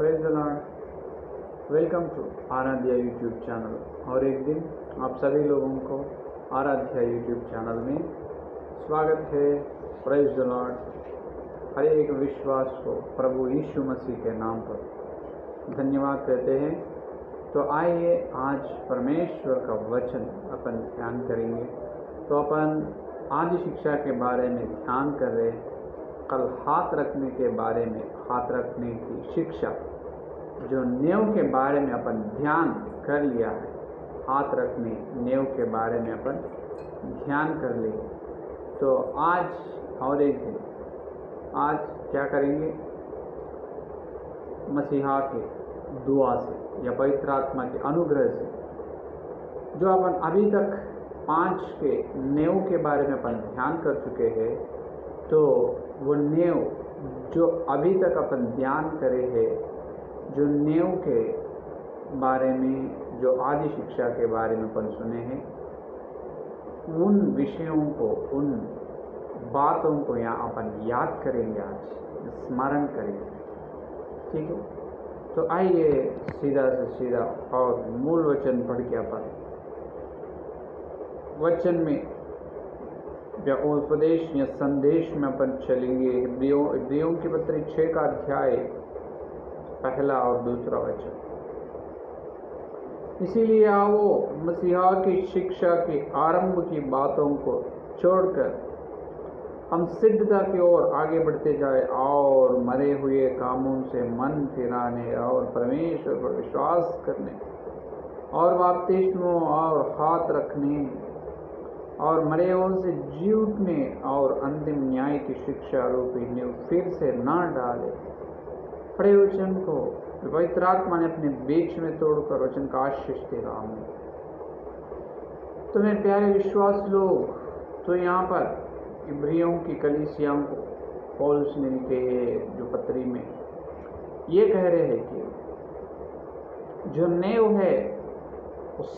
Praise the Lord. Welcome to Aaradhya YouTube channel. और एक दिन आप सभी लोगों को आराध्या यूट्यूब चैनल में स्वागत है। Praise the Lord. हर एक विश्वास को प्रभु यीशु मसीह के नाम पर धन्यवाद कहते हैं। तो आइए आज परमेश्वर का वचन अपन ध्यान करेंगे। तो अपन आदि शिक्षा के बारे में ध्यान कर रहे हैं। कल हाथ रखने के बारे में, हाथ रखने की शिक्षा जो नींव के बारे में अपन ध्यान कर लिया है, हाथ रखने नींव के बारे में अपन ध्यान कर लिए। तो आज और एक दिन आज क्या करेंगे, मसीहा के दुआ से या पवित्र आत्मा के अनुग्रह से जो अपन अभी तक 5 के नींव के बारे में अपन ध्यान कर चुके हैं, तो वो नींव जो अभी तक अपन ध्यान करे है, जो नींव के बारे में, जो आदि शिक्षा के बारे में अपन सुने हैं, उन विषयों को, उन बातों को यहाँ अपन याद करेंगे, आज स्मरण करेंगे। ठीक है, तो आइए सीधा से सीधा और मूल वचन पढ़ के अपन वचन में या उपदेश या संदेश में अपन चलेंगे। इब्रियों की पत्री 6 का अध्याय 1 और 2 वचन। इसीलिए आओ मसीहा की शिक्षा के आरंभ की बातों को छोड़कर हम सिद्धता की ओर आगे बढ़ते जाए और मरे हुए कामों से मन फिराने और परमेश्वर पर विश्वास करने और बपतिस्मों और हाथ रखने और मरे हुओं से जी उठने और अंतिम न्याय की शिक्षा रूपी नींव फिर से न डाले। पढ़े वचन को पवित्र आत्मा ने अपने बीच में तोड़कर वचन का आशीष दे रहा हूँ। तो मेरे प्यारे विश्वास लोग, तो यहाँ पर इब्रियों की कलीसियाओं को पौलुस ने लिखे जो पत्री में ये कह रहे हैं कि जो नींव है उस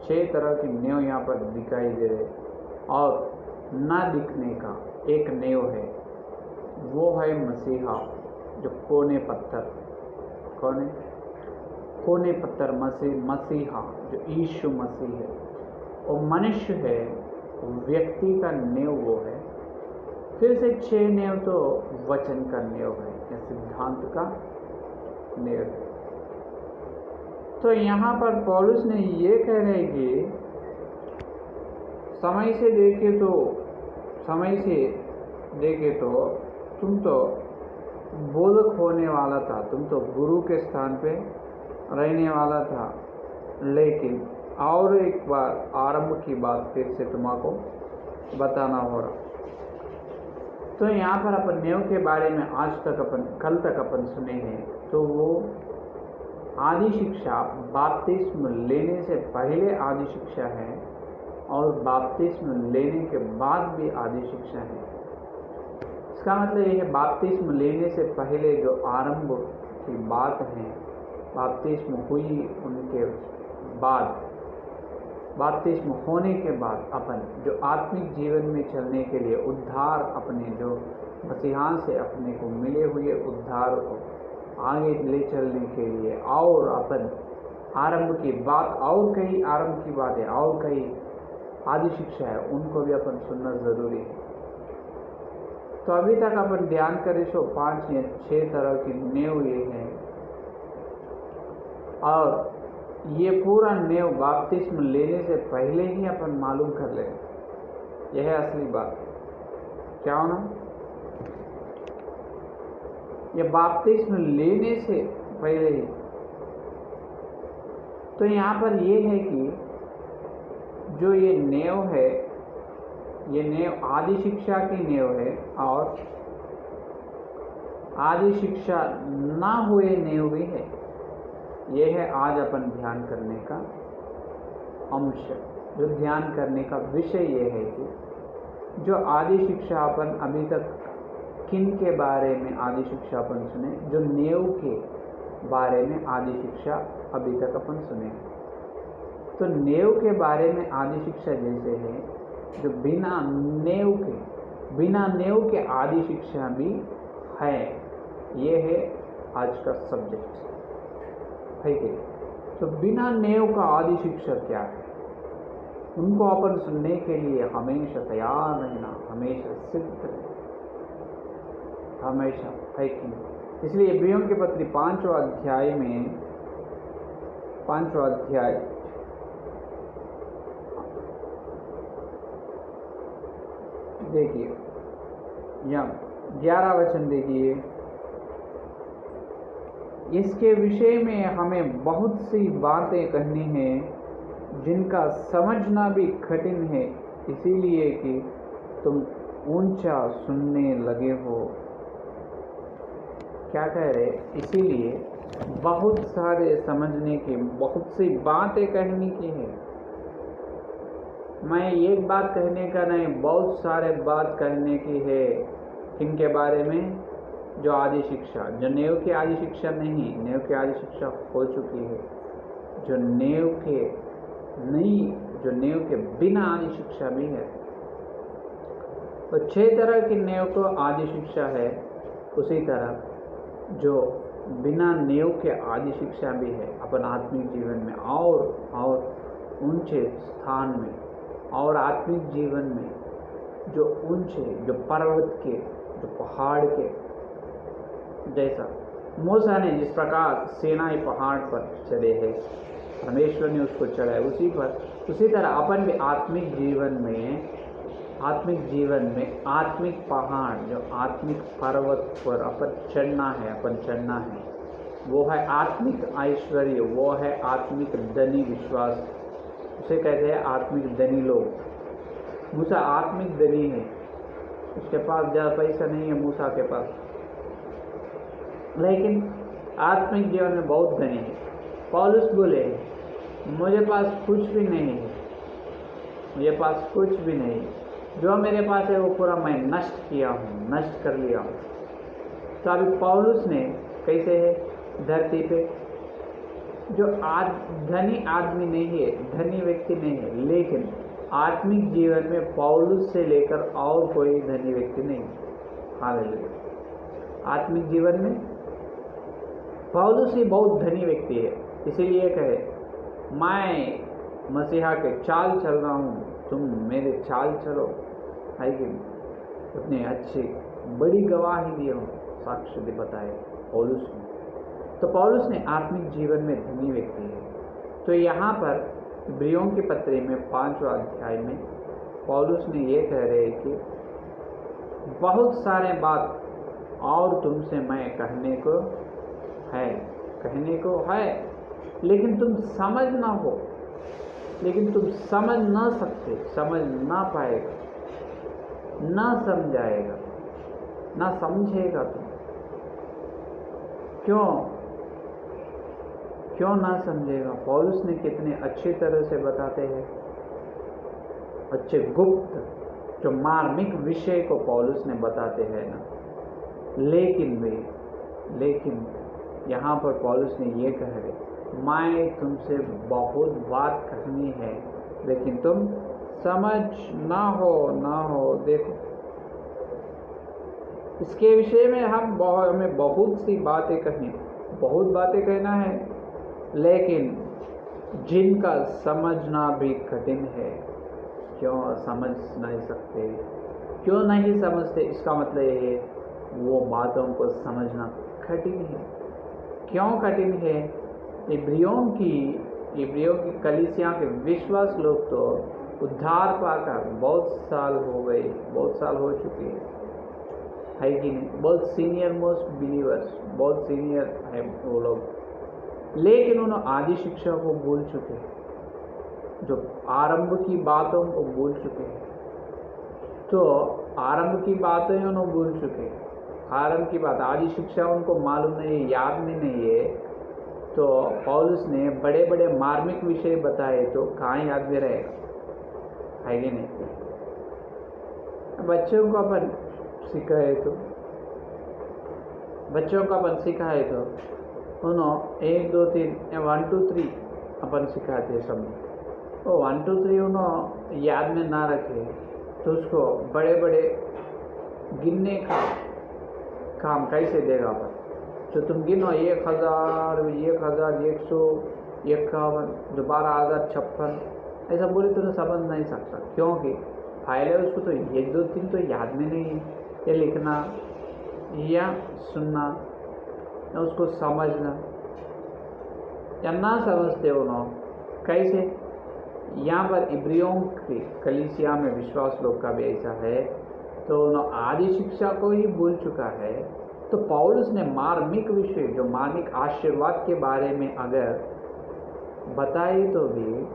6 तरह की नींव यहाँ पर दिखाई दे रहे, और ना दिखने का एक नींव है, वो है मसीहा जो कोने पत्थर, कोने पत्थर मसीहा जो यीशु मसीह है, वो मनुष्य है, व्यक्ति का नींव वो है। फिर से 6 नींव तो वचन का नींव है या सिद्धांत का नींव है। तो यहाँ पर पौलुस ने ये कह रहे हैं कि समय से देखे तो तुम तो बोधक होने वाला था, तुम तो गुरु के स्थान पे रहने वाला था, लेकिन और एक बार आरंभ की बात फिर से तुमको बताना हो रहा। तो यहाँ पर अपन नींव के बारे में कल तक अपन सुने हैं। तो वो आदि शिक्षा बपतिस्म लेने से पहले आदि शिक्षा है और बपतिस्म लेने के बाद भी आदि शिक्षा है। इसका मतलब ये है, बपतिस्म लेने से पहले जो आरंभ की बात है, बपतिस्म हुई उनके बाद, बपतिस्म होने के बाद अपन जो आत्मिक जीवन में चलने के लिए उद्धार, अपने जो मसीहा से अपने को मिले हुए उद्धार को आगे ले चलने के लिए, और अपन आरंभ की बात, और कई आरंभ की बात है और कई आदि शिक्षा है, उनको भी अपन सुनना ज़रूरी है। तो अभी तक अपन ध्यान करें तो 5 या 6 तरह की नींव ये है, और ये पूरा नींव बपतिस्म लेने से पहले ही अपन मालूम कर ले। यह है असली बात। क्या होना, ये बपतिस्म लेने से पहले ही। तो यहाँ पर ये है कि जो ये नींव है, ये नींव आदि शिक्षा की नींव है, और आदि शिक्षा ना हुए नींव भी है। ये है आज अपन ध्यान करने का अंश। जो ध्यान करने का विषय ये है कि जो आदि शिक्षा अपन अभी तक किन के बारे में आदि शिक्षा अपन सुने, जो नींव के बारे में आदि शिक्षा अभी तक अपन सुने। तो नींव के बारे में आदि शिक्षा जैसे है, जो बिना नींव के आदि शिक्षा भी है। ये है आज का सब्जेक्ट है कि तो बिना नेव का आदि शिक्षा क्या है, उनको अपन सुनने के लिए हमेशा तैयार रहना, हमेशा सिद्ध रहना, हमेशा है कि इसलिए इब्रियों के पत्री 5वां अध्याय में 5वां अध्याय देखिए या 11 वचन देखिए। इसके विषय में हमें बहुत सी बातें कहनी हैं जिनका समझना भी कठिन है, इसीलिए कि तुम ऊंचा सुनने लगे हो। क्या कह रहे, इसीलिए बहुत सारे समझने की, बहुत सी बातें कहने की है। मैं एक बात कहने का नहीं, बहुत सारे बात कहने की है। किनके बारे में? जो आदि शिक्षा, जो नेव की आदि शिक्षा नहीं, नेव की आदि शिक्षा हो चुकी है। जो नेव के नहीं, जो नेव के बिना आदि शिक्षा भी है। तो 6 तरह की नेव को आदि शिक्षा है, उसी तरह जो बिना नेव के आदि शिक्षा भी है अपन आत्मिक जीवन में और ऊंचे स्थान में, और आत्मिक जीवन में जो ऊंचे, जो पर्वत के, जो पहाड़ के, जैसा मूसा ने जिस प्रकार सीनाई पहाड़ पर चढ़े हैं, परमेश्वर ने उसको चढ़ाया उसी तरह अपन भी आत्मिक जीवन में आत्मिक पहाड़, जो आत्मिक पर्वत पर अपन चढ़ना है, वो है आत्मिक ऐश्वर्य, वो है आत्मिक धनी विश्वास। उसे कहते हैं आत्मिक धनी लोग। मूसा आत्मिक धनी है, उसके पास ज़्यादा पैसा नहीं है मूसा के पास, लेकिन आत्मिक जीवन में बहुत धनी है। पौलुस बोले मुझे पास कुछ भी नहीं है, मुझे पास कुछ भी नहीं, जो मेरे पास है वो पूरा मैं नष्ट कर लिया हूँ। तो अभी पौलुस ने कैसे है धरती पे, जो धनी आदमी नहीं है, धनी व्यक्ति नहीं है, लेकिन आत्मिक जीवन में पौलुस से लेकर और कोई धनी व्यक्ति नहीं। हालेलुया। आत्मिक जीवन में पौलुस ही बहुत धनी व्यक्ति है। इसीलिए कहे मैं मसीहा के चाल चल रहा हूँ, तुम मेरे चाल चलो, है कि उतनी अच्छी बड़ी गवाही दी हो, साक्ष्य बताए पौलुस ने। तो पौलुस ने आत्मिक जीवन में धनी व्यक्ति है। तो यहाँ पर इब्रियों के पत्री में 5वां अध्याय में पौलुस ने ये कह रहे हैं कि बहुत सारे बात और तुमसे मैं कहने को है, लेकिन तुम समझ ना सकते, समझ ना पाएगा, ना समझाएगा, ना समझेगा तुम। क्यों ना समझेगा? पौलुस ने कितने अच्छी तरह से बताते हैं, अच्छे गुप्त जो मार्मिक विषय को पौलुस ने बताते हैं ना। लेकिन यहाँ पर पौलुस ने ये कह रहे, मैं तुमसे बहुत बात कहनी है, लेकिन तुम समझ ना हो। देखो इसके विषय में हमें बहुत सी बातें कहना है, लेकिन जिनका समझना भी कठिन है। क्यों समझ नहीं सकते? क्यों नहीं समझते? इसका मतलब ये है वो बातों को समझना कठिन है। क्यों कठिन है? इब्रियों की कलीसिया के विश्वास लोग तो उद्धार पाकर बहुत साल हो चुके है कि नहीं? बहुत सीनियर मोस्ट बिलीवर्स, बहुत सीनियर है वो लोग, लेकिन उन्होंने आदि शिक्षा को भूल चुके हैं, जो आरंभ की बातों को भूल चुके हैं। तो आरंभ की बातें उन्होंने भूल चुके हैं, आरंभ की बात, आदि शिक्षा उनको मालूम नहीं है, याद में नहीं है। तो पौलुस ने बड़े बड़े मार्मिक विषय बताए, तो कहाँ याद में रहेगा, है कि नहीं? बच्चों को अपन सिखाए तो उन्होंने 1 2 3 1 2 3 अपन सिखाते सब, वो 1 2 3 उन्होंने याद में ना रखे तो उसको बड़े बड़े गिनने का काम कैसे देगा अपन? जो तुम गिनो 1000, 1151, जो 12056, ऐसा बोले तो समझ नहीं सकता, क्योंकि फाइल है उसको तो 1 2 3 तो याद में नहीं है। ये लिखना या सुनना या उसको समझना या ना समझते हो ना, कैसे? यहाँ पर इब्रियों की कलीसिया में विश्वास लोग का भी ऐसा है, तो उन्होंने आदि शिक्षा को ही भूल चुका है। तो पौलुस ने मार्मिक विषय, जो मार्मिक आशीर्वाद के बारे में अगर बताए तो भी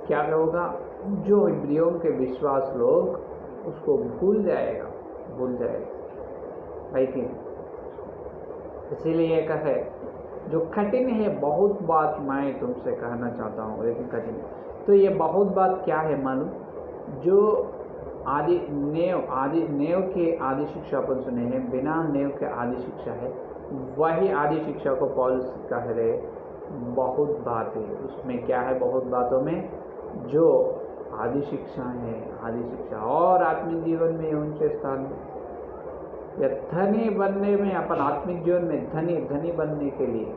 क्या होगा, जो इब्रियों के विश्वास लोग उसको भूल जाएगा है कि? इसीलिए कहे जो कठिन है, बहुत बात मैं तुमसे कहना चाहता हूँ, लेकिन कठिन है। तो ये बहुत बात क्या है मालूम? जो आदि नेव के आदि शिक्षा अपन सुने हैं, बिना नेव के आदि शिक्षा है, वही आदि शिक्षा को पौलुस कह रहे। बहुत बात है उसमें, क्या है बहुत बातों में? जो आदि शिक्षा है, आदि शिक्षा और आत्मिक जीवन में ऊंचे स्थान या धनी बनने में, अपन आत्मिक जीवन में धनी बनने के लिए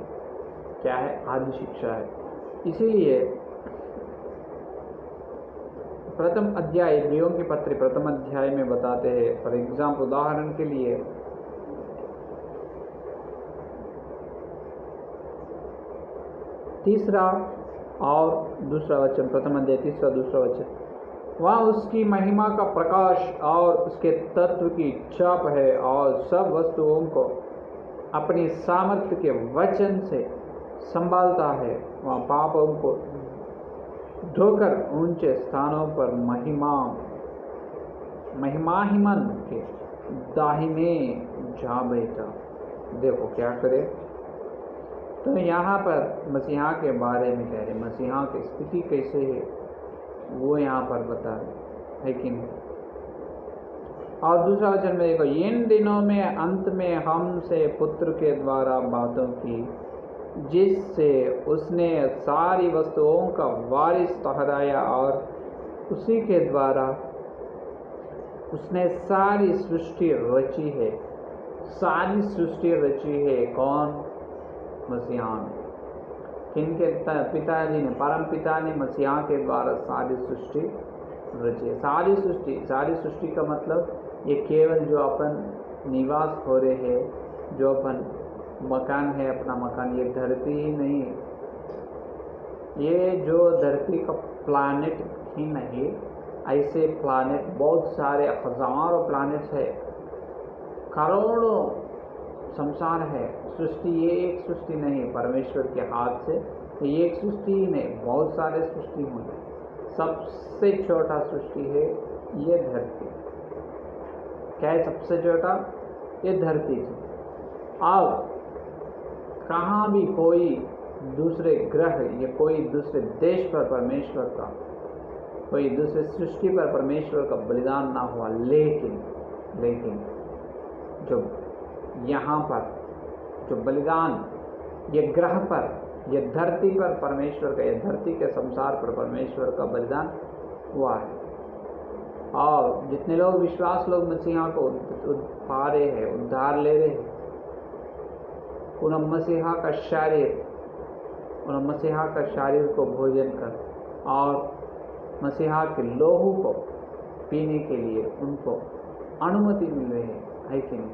क्या है? आदि शिक्षा है। इसीलिए प्रथम अध्याय, इब्रियों की पत्री प्रथम अध्याय में बताते हैं, फॉर एग्जाम्पल उदाहरण के लिए, तीसरा और दूसरा वचन, प्रथम अध्याय तीसरा दूसरा वचन, वहाँ उसकी महिमा का प्रकाश और उसके तत्व की छाप है, और सब वस्तुओं को अपनी सामर्थ्य के वचन से संभालता है। वहाँ पापों को धोकर ऊंचे स्थानों पर महिमाहिमन के दाहिने जा बैठा। देखो क्या करे। तो यहाँ पर मसीहा के बारे में कह रहे, मसीहा की स्थिति कैसे है वो यहाँ पर बता रहे है कि नहीं? और दूसरा वचन में देखो, इन दिनों में अंत में हमसे पुत्र के द्वारा बातों की, जिससे उसने सारी वस्तुओं का वारिस ठहराया, और उसी के द्वारा उसने सारी सृष्टि रची है। सारी सृष्टि रची है कौन? मसीहा ने। किनके? पिताजी ने, परम पिता ने मसीहा के द्वारा सारी सृष्टि रची है। सारी सृष्टि का मतलब ये केवल जो अपन निवास हो रहे हैं, जो अपन मकान है, अपना मकान, ये धरती ही नहीं है। ये जो धरती का प्लानेट ही नहीं, ऐसे प्लानेट बहुत सारे, हजारों प्लानेट्स है, करोड़ों संसार है। सृष्टि ये एक सृष्टि नहीं, परमेश्वर के हाथ से ये एक सृष्टि ही नहीं, बहुत सारे सृष्टि होंगे। सबसे छोटा सृष्टि है ये धरती। क्या है सबसे छोटा? ये धरती है। अब कहाँ भी कोई दूसरे ग्रह या कोई दूसरे देश पर परमेश्वर का, कोई दूसरे सृष्टि पर परमेश्वर का बलिदान ना हुआ, लेकिन जो यहाँ पर जो बलिदान ये ग्रह पर, ये धरती पर परमेश्वर का, ये धरती के संसार पर परमेश्वर का बलिदान हुआ है। और जितने लोग विश्वास लोग मसीहा को पा रहे हैं, उद्धार ले रहे हैं, उन मसीहा का शरीर को भोजन कर और मसीहा के लोहू को पीने के लिए उनको अनुमति मिल रही है कि नहीं?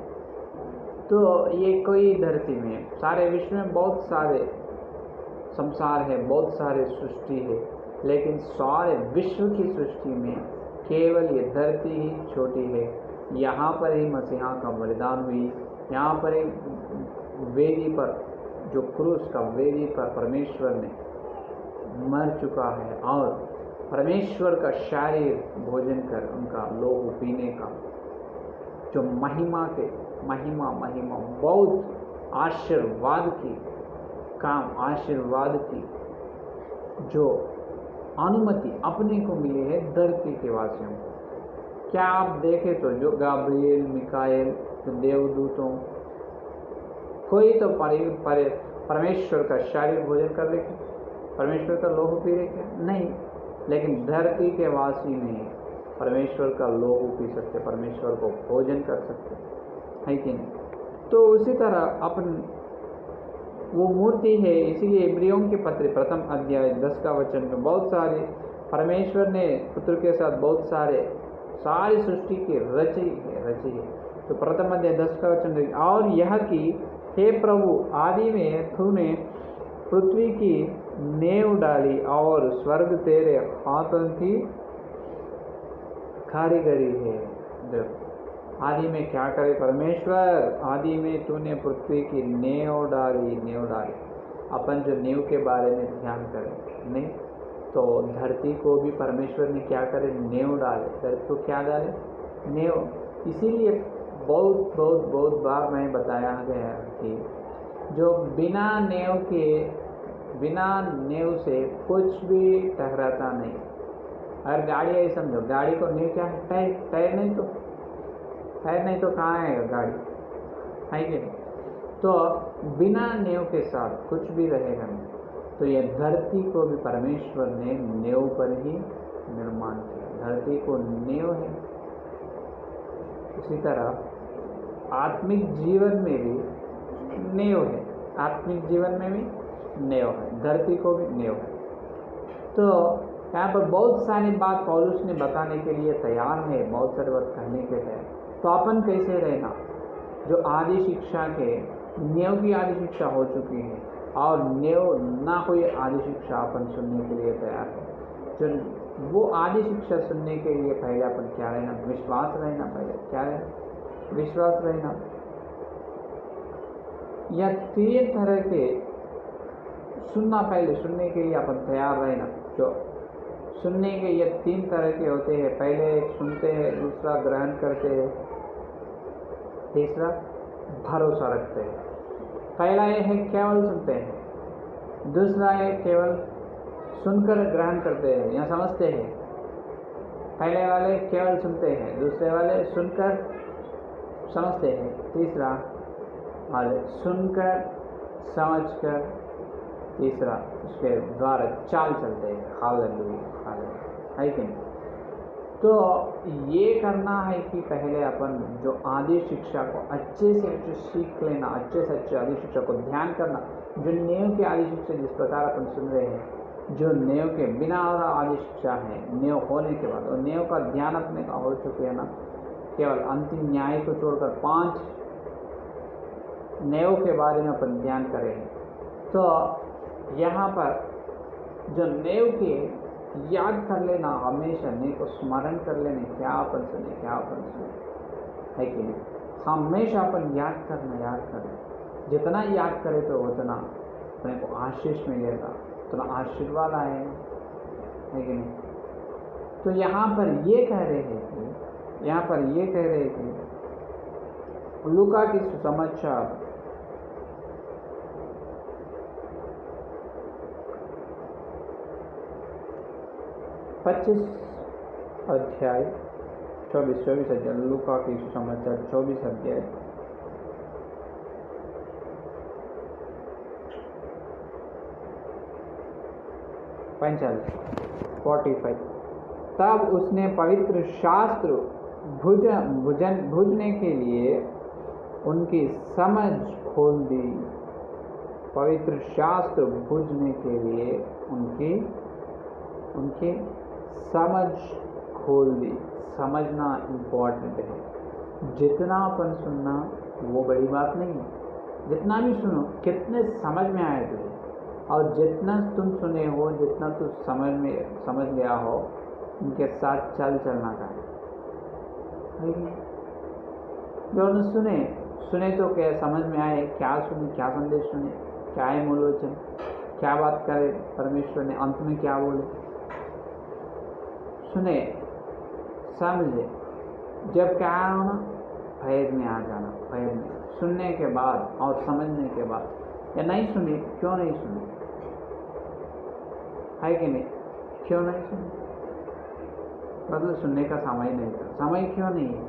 तो ये कोई धरती में, सारे विश्व में बहुत सारे संसार है, बहुत सारे सृष्टि है, लेकिन सारे विश्व की सृष्टि में केवल ये धरती ही छोटी है। यहाँ पर ही मसीहा का बलिदान हुई, यहाँ पर ही वेदी पर, जो क्रूस का वेदी पर परमेश्वर ने मर चुका है, और परमेश्वर का शरीर भोजन कर उनका लोहू पीने का जो महिमा बहुत आशीर्वाद की जो अनुमति अपने को मिली है धरती के वासियों को। क्या आप देखें तो जो गाब्रिएल, मिकाएल, तो देवदूतों, कोई तो परमेश्वर का शरीर भोजन कर ले, परमेश्वर का लोहू पी रहे क्या? नहीं। लेकिन धरती के वासी नहीं परमेश्वर का लोहू पी सकते, परमेश्वर को भोजन कर सकते, है कि नहीं? तो उसी तरह अपन वो मूर्ति है। इसीलिए इब्रियों के पत्र प्रथम अध्याय 10 का वचन में बहुत सारे परमेश्वर ने पुत्र के साथ बहुत सारी सृष्टि की रची है। तो प्रथम अध्याय 10 का वचन, और यह कि हे प्रभु, आदि में तूने पृथ्वी की नेव डाली और स्वर्ग तेरे हाथों की कारीगरी है। जब आदि में क्या करे परमेश्वर, आदि में तूने पृथ्वी की नेव डाली। अपन जो नेव के बारे में ध्यान करें नहीं, तो धरती को भी परमेश्वर ने क्या करे, नेव डाले। धरती को क्या डाले, नेव। इसीलिए बहुत बार मैं बताया गया कि जो बिना नेव से कुछ भी टकराता नहीं। अगर गाड़ी है समझो, गाड़ी को नेव क्या है, टायर नहीं तो कहाँ है गाड़ी, है कि नहीं? तो बिना नेव के साथ कुछ भी रहेगा नहीं। तो यह धरती को भी परमेश्वर ने नेव पर ही निर्माण किया। धरती को नेव है। इसी तरह आत्मिक जीवन में भी नेव है। आत्मिक जीवन में भी नेव है, धरती को भी नेव है। तो यहाँ पर बहुत सारी बात पौलुस ने बताने के लिए तैयार है, बहुत सारी बात कहने के लिए। तो अपन कैसे रहना, जो आदि शिक्षा के नेव की आदि शिक्षा हो चुकी है और नेव ना हुई आदि शिक्षा अपन सुनने के लिए तैयार है। जो वो आदि शिक्षा सुनने के लिए पहले अपन क्या रहना, विश्वास रहना। पहले क्या है, विश्वास रहना। या 3 तरह के सुनना, पहले सुनने के लिए अपन तैयार रहना। जो सुनने के ये 3 तरह के होते हैं। पहले सुनते हैं, दूसरा ग्रहण करते हैं, तीसरा भरोसा रखते हैं। पहला ये है केवल सुनते हैं, दूसरा है केवल सुनकर ग्रहण करते हैं या समझते हैं। पहले वाले केवल सुनते हैं, दूसरे वाले सुनकर समझते हैं, तीसरा वाले सुनकर समझकर, तीसरा उसके द्वारा चाल चलते हैं। हालेलुया, है कि नहीं? तो ये करना है कि पहले अपन जो आदि शिक्षा को अच्छे से अच्छे सीख लेना, अच्छे से अच्छे आदि शिक्षा को ध्यान करना। जो नेव के आदि शिक्षा जिस प्रकार अपन सुन रहे हैं, जो नेव के बिना और आदि शिक्षा है, नेव होने के बाद और नेव का ध्यान अपने का हो चुके हैं ना, केवल अंतिम न्याय को छोड़कर 5 नेव के बारे में अपन ध्यान करें। तो यहाँ पर जो नेव के याद कर लेना, हमेशा नेव को स्मरण कर लेने, क्या अपन सुने, है कि नहीं? हमेशा अपन याद करना। जितना याद करे तो उतना अपने को आशीष मिलेगा, उतना आशीर्वाद आएगा, है कि नहीं? तो यहाँ पर ये कह रहे हैं कि लूका की सुसमाचार 25 अध्याय 24 अध्याय, लूका की सुसमाचार 24 अध्याय 45। तब उसने पवित्र शास्त्र बुझने के लिए उनकी समझ खोल दी। पवित्र शास्त्र बुझने के लिए उनकी समझ खोल दी। समझना इम्पोर्टेंट है। जितना अपन सुनना वो बड़ी बात नहीं है, जितना भी सुनो, कितने समझ में आए तुझे, और जितना तुम सुने हो, जितना तुम समझ लिया हो, उनके साथ चलना का है। जो न सुने तो क्या समझ में आए, क्या सुने, क्या संदेश सुने, क्या है मूल वचन, क्या बात करे परमेश्वर ने, अंत में क्या बोले, सुने समझे। जब क्या होना, फैज में आ जाना। फैज में सुनने के बाद और समझने के बाद, या नहीं सुने, क्यों नहीं सुने, है कि नहीं? क्यों नहीं सुने? मतलब सुनने का समय नहीं था। समय क्यों नहीं है?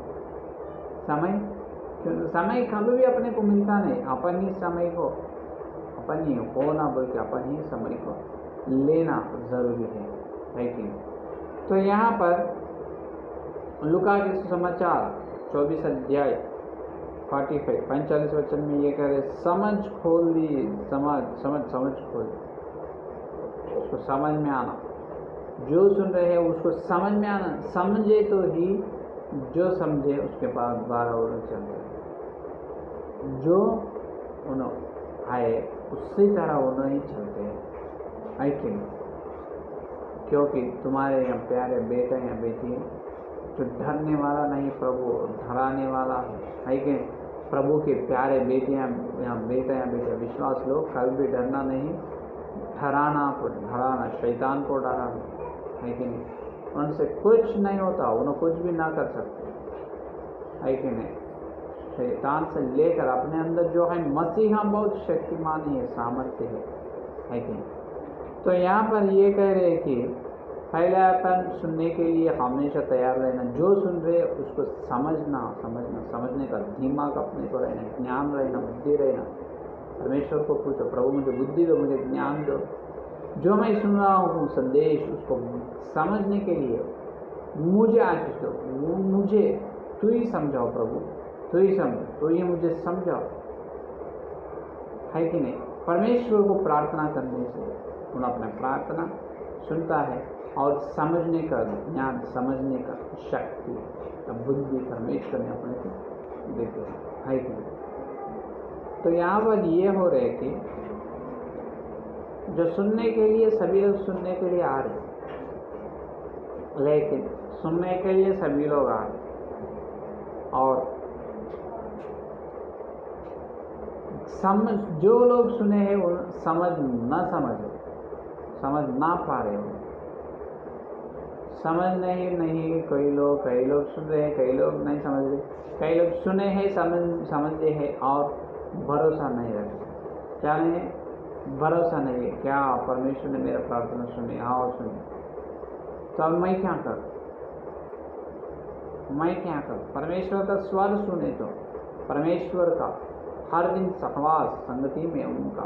समय कभी भी अपने को मिलता नहीं। अपन ही समय को, अपन ही हो ना बोल के अपन ही समय को लेना जरूरी है कि नहीं? तो यहाँ पर लूका के सुसमाचार 24 अध्याय 45 वचन में ये कह रहे समझ खोल दी, समझ खोल, उसको समझ में आना, जो सुन रहे हैं उसको समझ में आना, समझे तो ही, जो समझे उसके पास 12 और चलते हैं, जो उन्होंने आए उसी तरह उन्होंने ही चलते हैं, है कि नहीं? क्योंकि तुम्हारे यहाँ प्यारे बेटा या बेटी है जो डरने वाला नहीं, प्रभु डराने वाला है कि नहीं? प्रभु के प्यारे बेटियाँ या बेटा या बेटा विश्वास लो, कभी भी डरना नहीं, डराना शैतान को डराना, है कि नहीं? उनसे कुछ नहीं होता, उन्हें कुछ भी ना कर सकते, है कि नहीं? शैतान से लेकर अपने अंदर जो है मसीहा बहुत शक्तिमान है, सामर्थ्य है कि नहीं? तो यहाँ पर ये कह रहे हैं कि पहले अपन सुनने के लिए हमेशा तैयार रहना, जो सुन रहे उसको समझने का दिमाग अपने को रहना, ज्ञान रहना, बुद्धि रहना। परमेश्वर को पूछो, प्रभु मुझे बुद्धि दो, मुझे ज्ञान दो, जो मैं सुन रहा हूँ संदेश उसको समझने के लिए मुझे आशीष दो, मुझे तू ही समझाओ प्रभु, तू ही समझ, तू ही मुझे समझाओ, है कि नहीं? परमेश्वर को प्रार्थना करने से उन अपना प्रार्थना सुनता है और समझने का ज्ञान, समझने का शक्ति, बुद्धि परमेश्वर ने अपने को देते हैं, है कि नहीं? तो यहाँ पर ये हो रहे कि जो सुनने के लिए सभी लोग सुनने के लिए आ रहे, लेकिन सुनने के लिए सभी लोग आ रहे और जो लोग सुने हैं वो समझ ना पा रहे हो, समझ नहीं कई लोग सुन रहे हैं, कई लोग नहीं समझ रहे, कई लोग सुने हैं, समझते हैं और भरोसा नहीं रखते। क्या नहीं, भरोसा नहीं है, क्या परमेश्वर ने मेरा प्रार्थना सुनी, हाँ सुनी, तो अब मैं क्या करूं? परमेश्वर का स्वर सुने तो परमेश्वर का हर दिन सहवास, संगति में उनका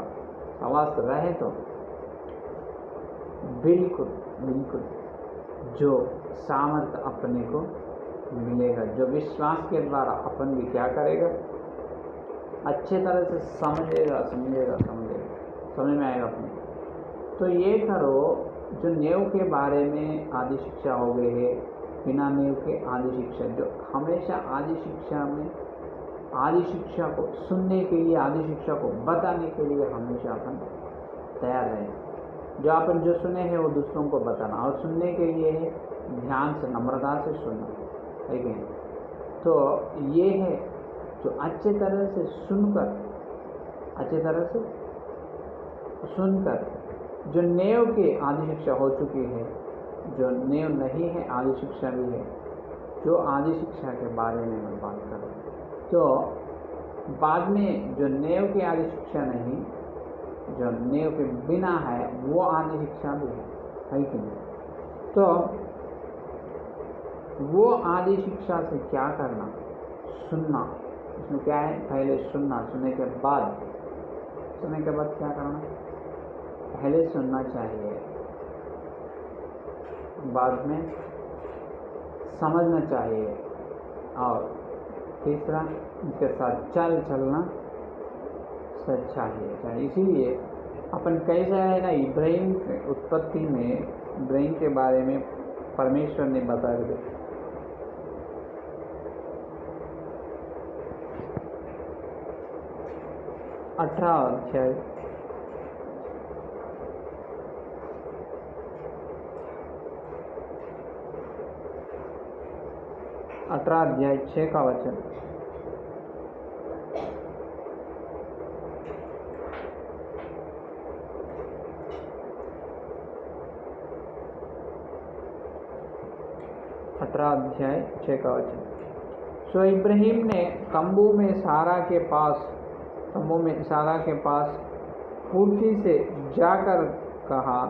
सहवास रहे तो बिल्कुल जो सामर्थ अपने को मिलेगा, जो विश्वास के द्वारा अपन भी क्या करेगा, अच्छे तरह से समझेगा, समझ में आएगा अपने। तो ये करो, जो नेव के बारे में आदि शिक्षा हो गई है, बिना नेव के आदि शिक्षा, जो हमेशा आदि शिक्षा में आदि शिक्षा को सुनने के लिए, आदि शिक्षा को बताने के लिए हमेशा अपन तैयार रहें। जो अपन जो सुने हैं वो दूसरों को बताना, और सुनने के लिए है ध्यान से, नम्रता से सुनना, है कि नहीं? तो ये है जो अच्छे तरह से सुनकर जो नेव के आदि शिक्षा हो चुकी है, जो नेव नहीं है आदि शिक्षा भी है, जो आदि शिक्षा के बारे में मैं बात कर रहा हूँ। तो बाद में जो नेव की आदि शिक्षा नहीं, जो नेव के बिना है वो आदि शिक्षा भी है कि नहीं? तो वो आदि शिक्षा से क्या करना, सुनना। उसमें क्या है, पहले सुनना, सुनने के बाद क्या करना, पहले सुनना चाहिए, बाद में समझना चाहिए, और तीसरा इसके साथ चलना चाहिए। इसीलिए अपन कैसा है ना, इब्राहिम उत्पत्ति में इब्राहिम के बारे में परमेश्वर ने बताया दिया। 18 अध्याय 6 का वचन। अध्याय 6 का वचन। सो इब्राहिम ने तंबू में सारा के पास फुर्ती से जाकर कहा,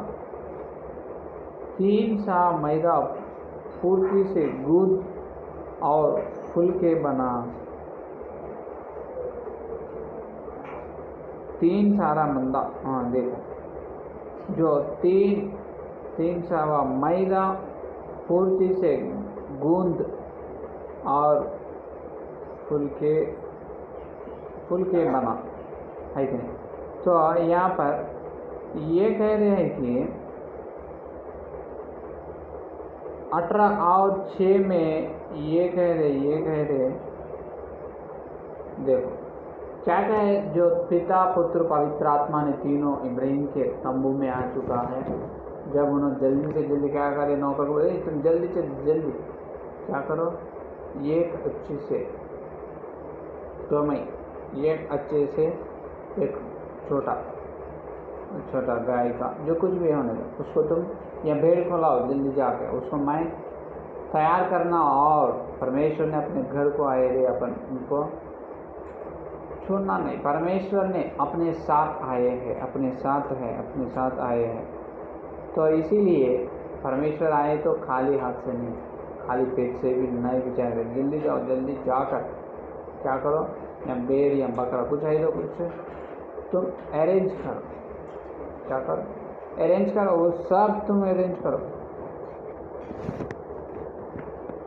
3 सा मैदा फुर्ती से गूंद और फुलके बना। 3 सारा मंदा, देखो, जो 3 सावा मैदा फुर्ती से गूंद और फुलके फूल के बना है कि नहीं। तो यहाँ पर ये कह रहे हैं कि 18 और 6 में ये कह रहे देखो क्या कहे, जो पिता पुत्र पवित्र आत्मा ने तीनों इब्राहिम के तंबू में आ चुका है। जब उन्होंने जल्दी से जल्दी क्या करे, नौकर को बोले तुम जल्दी से जल्दी क्या करो, एक अच्छे से एक अच्छे से एक छोटा गाय का जो कुछ भी होने दो, उसको तुम या भेड़ को लाओ जल्दी जाके, उसको मैं तैयार करना। और परमेश्वर ने अपने घर को आए रे, अपन उनको छोड़ना नहीं। परमेश्वर ने अपने साथ आए हैं, अपने साथ आए हैं। तो इसीलिए परमेश्वर आए तो खाली हाथ से नहीं, खाली पेट से भी नहीं बिचारे। जल्दी जाओ, जल्दी जाकर क्या करो, या भेड़ या बकरा कुछ है तो कुछ तुम अरेंज करो, क्या करो, अरेंज करो, वो सब तुम अरेंज करो।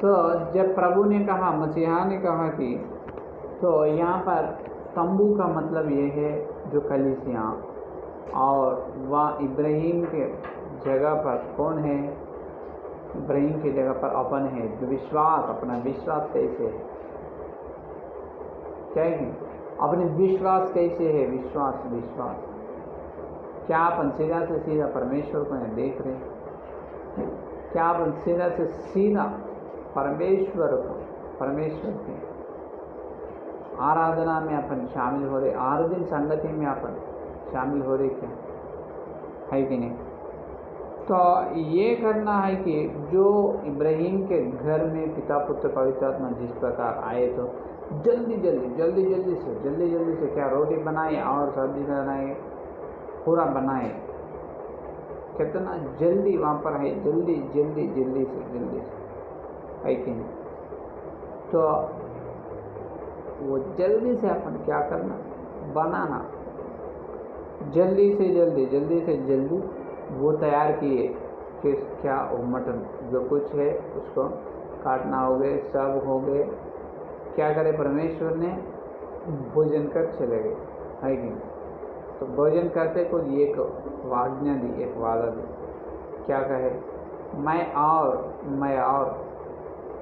तो जब प्रभु ने कहा, मसीहा ने कहा कि, तो यहाँ पर तंबू का मतलब ये है जो कलीसिया, और वह इब्राहिम के जगह पर कौन है, इब्राहिम की जगह पर अपन है। जो विश्वास, अपना विश्वास कैसे है, क्या है, अपने विश्वास कैसे है, विश्वास क्या अपन सीधा से सीधा परमेश्वर को नहीं देख रहे, क्या अपन सीधा से सीधा परमेश्वर की आराधना में अपन शामिल हो रहे, हर दिन संगति में अपन शामिल हो रहे, क्या है कि नहीं। तो ये करना है कि जो इब्राहिम के घर में पिता पुत्र पवित्र आत्मा जिस प्रकार आए, तो जल्दी से क्या रोटी बनाए और सब्जी बनाए, पूरा बनाए, कितना जल्दी वहाँ पर है, जल्दी से है कि नहीं। तो वो जल्दी से अपन क्या करना, बनाना, जल्दी से जल्दी वो तैयार किए। फिर क्या, वो मटन जो कुछ है उसको काटना हो गए, सब हो गए, क्या करे, परमेश्वर ने भोजन कर चले गए, है कि नहीं। तो भोजन करते को एक आज्ञा दी, एक वादा दी, क्या कहे, मैं और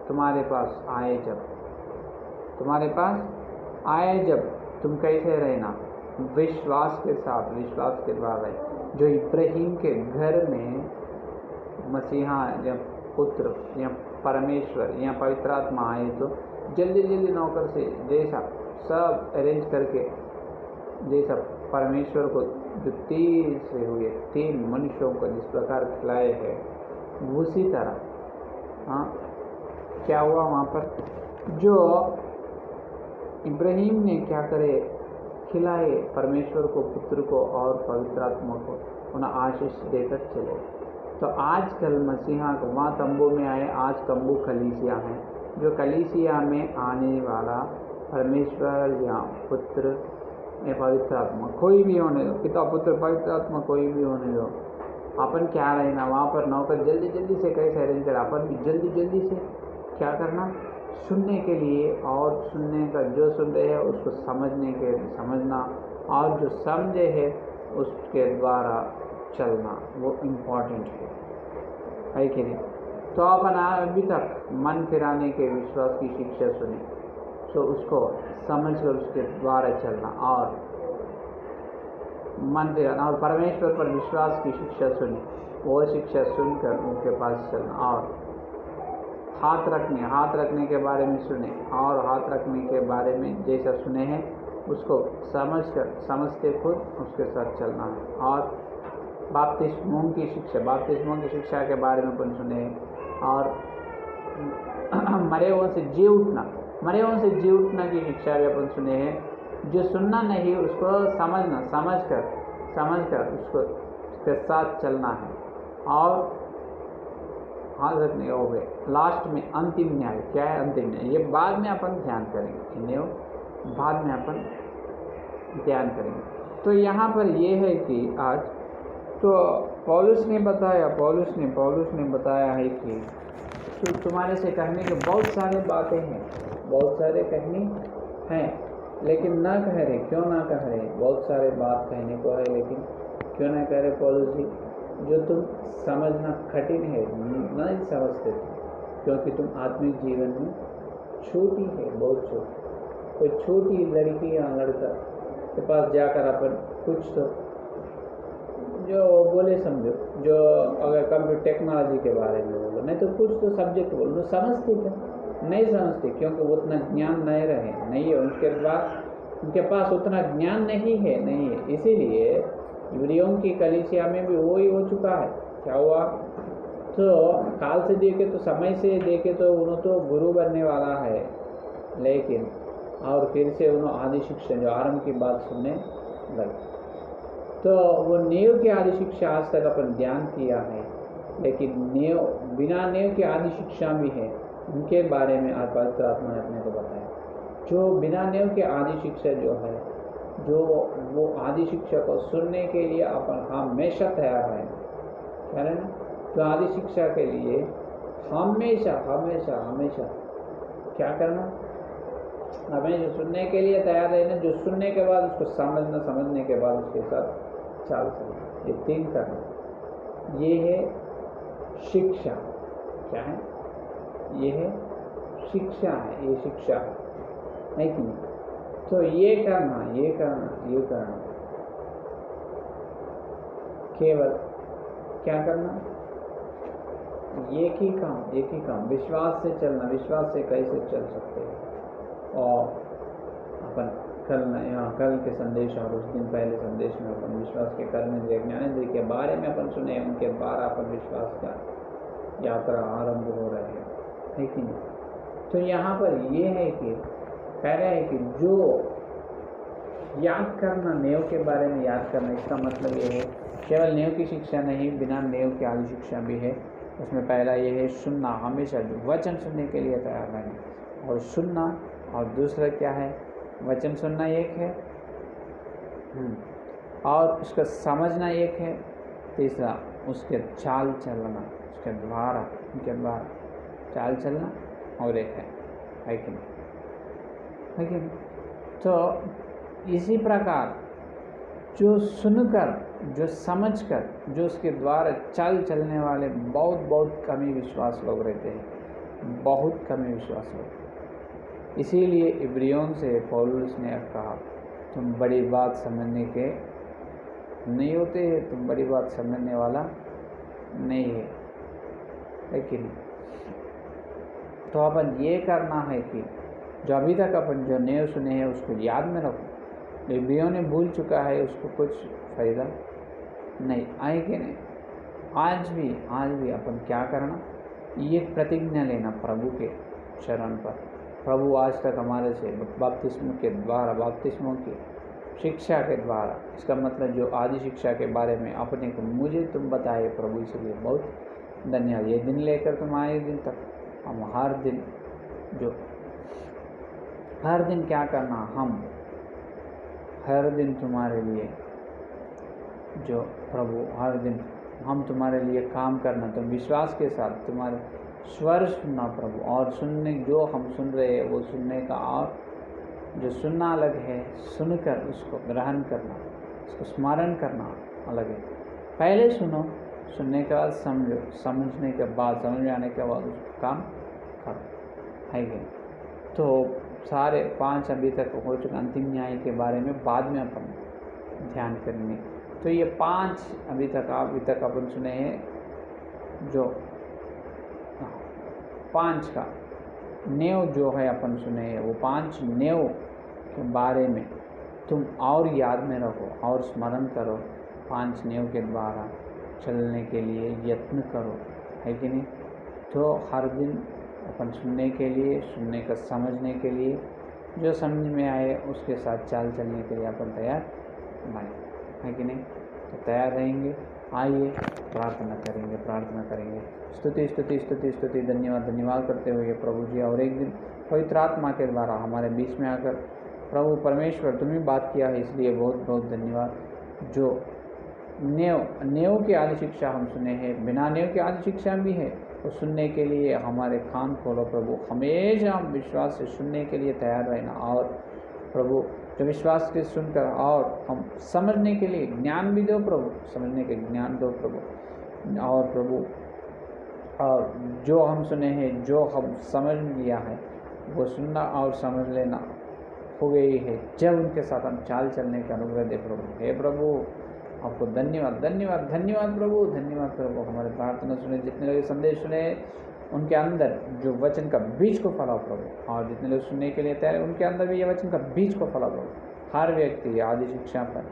तुम्हारे पास आए जब तुम कैसे रहना, विश्वास के द्वारा। जो इब्राहिम के घर में मसीहा या पुत्र या परमेश्वर या पवित्र आत्मा आए, तो जल्दी नौकर से जैसा सब अरेंज करके, जैसा परमेश्वर को जो 3 मनुष्यों को जिस प्रकार खिलाए हैं, उसी तरह क्या हुआ वहाँ पर, जो इब्राहिम ने क्या करे, खिलाए परमेश्वर को, पुत्र को और पवित्र आत्मा को, उन्हें आशीष देकर चले। तो आजकल मसीहा को वहाँ तंबू में आए, आज तंबू कलीसिया है। जो कलीसिया में आने वाला परमेश्वर या पुत्र या पवित्र आत्मा कोई भी होने दो, पिता पुत्र पवित्र आत्मा कोई भी होने दो, अपन क्या रहना वहाँ पर नौकर जल्दी से कैसे अरेंज कर, अपन भी जल्दी से क्या करना, सुनने के लिए, और सुनने का जो सुन रहे हैं उसको समझना, और जो समझे है उसके द्वारा चलना, वो इम्पोर्टेंट है कि नहीं। तो अपन अभी तक मन फिराने के विश्वास की शिक्षा सुनी, तो उसको समझ कर उसके द्वारा चलना, और मन फिराना, और परमेश्वर पर विश्वास की शिक्षा सुनी, वो शिक्षा सुनकर उनके पास चलना, और हाथ रखने के बारे में सुने, और हाथ रखने के बारे में जैसा सुने हैं उसको समझते खुद उसके साथ चलना है। और बपतिस्मों की शिक्षा के बारे में अपन सुने, और मरे हुओं से जी उठना की शिक्षा भी अपन सुने हैं। जो सुनना नहीं उसको समझकर उसके साथ चलना है, और हाथ रखने हो गए। लास्ट में अंतिम न्याय क्या है, अंतिम न्याय ये बाद में अपन ध्यान करेंगे, बाद में अपन ध्यान करेंगे। तो यहाँ पर ये है कि आज तो पौलुस ने बताया है कि तो तुम्हारे से कहने के बहुत सारे बातें हैं, बहुत सारे कहनी हैं, लेकिन ना कह रहे, क्यों ना कह रहे? बहुत सारे बात कहने को है, लेकिन क्यों ना कह रहे पौलुस जी? जो तुम समझना कठिन है, नहीं समझते तुम, क्योंकि तुम आत्मिक जीवन में छोटी है, बहुत छोटी। कोई छोटी लड़की या लड़का के पास जाकर अपन कुछ तो जो बोले समझो, जो अगर कंप्यूटर टेक्नोलॉजी के बारे में बोलो, नहीं तो कुछ तो सब्जेक्ट बोलो, समझते क्या? नहीं समझते, क्योंकि वो उतना ज्ञान नहीं रहे, नहीं है उनके पास उतना ज्ञान नहीं है। इसीलिए इब्रियों की कलीसिया में भी वही हो चुका है। क्या हुआ? तो काल से देखे तो, समय से देखे तो उन्होंने तो गुरु बनने वाला है, लेकिन और फिर से उन्होंने आदि शिक्षा जो आरंभ की बात सुनने लगे। तो वो नेव की आदि शिक्षा आज तक अपन ध्यान किया है, लेकिन नेव बिना नेव की आदि शिक्षा भी है, उनके बारे में आज पवित्र आत्मा ने अपने को बताया। जो बिना नेव की आदि शिक्षा जो है, जो वो आदि शिक्षा को सुनने के लिए अपन हमेशा तैयार रहें, कह रहे ना? तो आदि शिक्षा के लिए हमेशा हमेशा हमेशा क्या करना? हमें सुनने के लिए तैयार रहना, जो सुनने के बाद उसको समझना, समझने के बाद उसके साथ चाल चलना, ये 3 करना। ये है शिक्षा। क्या है? ये है शिक्षा है, ये शिक्षा है कि नहीं? तो ये करना, ये करना, ये करना, केवल क्या करना? एक ही काम, विश्वास से चलना। विश्वास से कैसे चल सकते हैं? और अपन कल के संदेश और उस दिन पहले संदेश में अपन विश्वास के कर्मेंद्रिय ज्ञानेंद्रिय के बारे में अपन सुने, उनके द्वारा अपन विश्वास का यात्रा आरंभ हो रही है कि नहीं? तो यहाँ पर ये है कि कह रहे हैं कि जो याद करना, नेव के बारे में याद करना, इसका मतलब ये है केवल नेव की शिक्षा नहीं, बिना नेव की आदि शिक्षा भी है। उसमें पहला ये है सुनना, हमेशा जो वचन सुनने के लिए तैयार रहना और सुनना, और दूसरा क्या है? वचन सुनना एक है और उसका समझना एक है, तीसरा उसके चाल चलना, उसके द्वारा, उनके द्वारा चाल चलना और एक है कि नहीं? तो इसी प्रकार जो सुनकर, जो समझकर, जो उसके द्वारा चाल चलने वाले बहुत कम ही विश्वास लोग रहते हैं, बहुत कम ही विश्वास लोग। इसीलिए इब्रियों से पौलुस ने कहा, तुम बड़ी बात समझने के नहीं होते हैं, तुम बड़ी बात समझने वाला नहीं है, लेकिन तो अपन ये करना है कि जो अभी तक अपन जो नेव सुने हैं उसको याद में रखो। इब्रियों ने भूल चुका है, उसको कुछ फायदा नहीं आए कि नहीं? आज भी अपन क्या करना? ये प्रतिज्ञा लेना प्रभु के चरण पर। प्रभु आज तक हमारे से बपतिस्मों के द्वारा, बपतिस्मों की शिक्षा के द्वारा, इसका मतलब जो आदि शिक्षा के बारे में अपने को मुझे तुम बताए प्रभु, इसलिए बहुत धन्यवाद। ये दिन लेकर तुम आए दिन तक हम हर दिन क्या करना? हम हर दिन तुम्हारे लिए जो प्रभु, हर दिन हम तुम्हारे लिए काम करना, तुम विश्वास के साथ तुम्हारे स्वर सुनना प्रभु, और सुनने जो हम सुन रहे हैं वो सुनने का, और जो सुनना अलग है, सुनकर उसको ग्रहण करना, उसको स्मरण करना अलग है। पहले सुनो, सुनने के बाद समझो, समझने के बाद, समझ में आने के बाद उसको काम करो, है कि? तो सारे 5 अभी तक हो चुके, अंतिम न्याय के बारे में बाद में अपन ध्यान करेंगे। तो ये 5 अभी तक अपन सुने हैं, जो 5 का नेव जो है अपन सुने हैं, वो 5 नेव के बारे में तुम और याद में रखो और स्मरण करो, 5 नेव के द्वारा चलने के लिए यत्न करो, है कि नहीं? तो हर दिन अपन सुनने के लिए, सुनने का समझने के लिए, जो समझ में आए उसके साथ चाल चलने के लिए अपन तैयार बने, है कि नहीं? तो तैयार रहेंगे। आइए प्रार्थना करेंगे। स्तुति धन्यवाद करते हुए प्रभु जी, और एक दिन पवित्र आत्मा के द्वारा हमारे बीच में आकर प्रभु परमेश्वर तुम्हें बात किया है, इसलिए बहुत धन्यवाद। जो नेव की आदि शिक्षा हम सुने हैं, बिना नेव की आदि शिक्षा भी है, तो सुनने के लिए हमारे कान खोलो प्रभु। हमेशा हम विश्वास से सुनने के लिए तैयार रहना और प्रभु जो विश्वास के सुनकर और हम समझने के लिए ज्ञान भी दो प्रभु, समझने के ज्ञान दो प्रभु। और प्रभु और जो हम सुने हैं, जो हम समझ लिया है, वो सुनना और समझ लेना हो गई है, जब उनके साथ हम चाल चलने का अनुग्रह दे प्रभु। हे प्रभु आपको धन्यवाद धन्यवाद धन्यवाद प्रभु, धन्यवाद प्रभु। हमारे प्रार्थना सुने, जितने लोग संदेश सुने उनके अंदर जो वचन का बीज को फैलाओ प्रभु, और जितने लोग सुनने के लिए तैयार उनके अंदर भी ये वचन का बीज को फैलाओ प्रभु। हर व्यक्ति आदि शिक्षा पर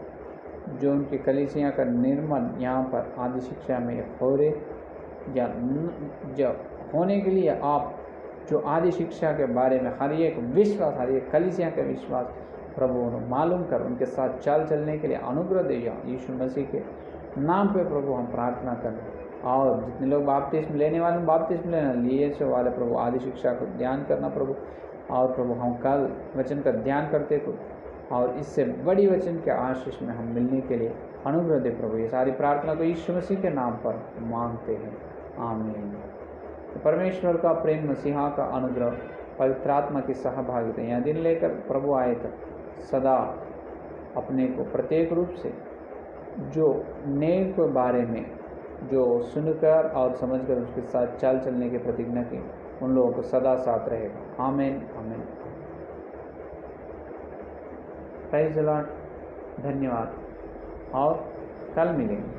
जो उनकी कलीसिया का निर्माण यहाँ पर आदि शिक्षा में हो रहे या जो होने के लिए आप जो आदि शिक्षा के बारे में हर एक विश्वास, हर एक कलीसिया का विश्वास प्रभु उन्हें मालूम कर उनके साथ चाल चलने के लिए अनुग्रह दे जाओ यीशु मसीह के नाम पे प्रभु हम प्रार्थना करें। और जितने लोग बाप्तिस्म लेने वाले बाप्तिस्म लेना लिए से वाले प्रभु आदि शिक्षा को ध्यान करना प्रभु। और प्रभु हम कल वचन का ध्यान करते को और इससे बड़ी वचन के आशीष में हम मिलने के लिए अनुग्रह दे प्रभु। ये सारी प्रार्थना को यीशु मसीह के नाम पर मांगते हैं, आमीन। तो परमेश्वर का प्रेम, मसीहा का अनुग्रह, पवित्र आत्मा की सहभागिता यह दिन लेकर प्रभु आए तक सदा अपने को प्रत्येक रूप से जो नए के बारे में जो सुनकर और समझकर उसके साथ चाल चलने की प्रतिज्ञा की, उन लोगों को सदा साथ रहेगा, आमीन आमीन। प्रेज़ द लॉर्ड, धन्यवाद और कल मिलेंगे,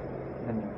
धन्यवाद।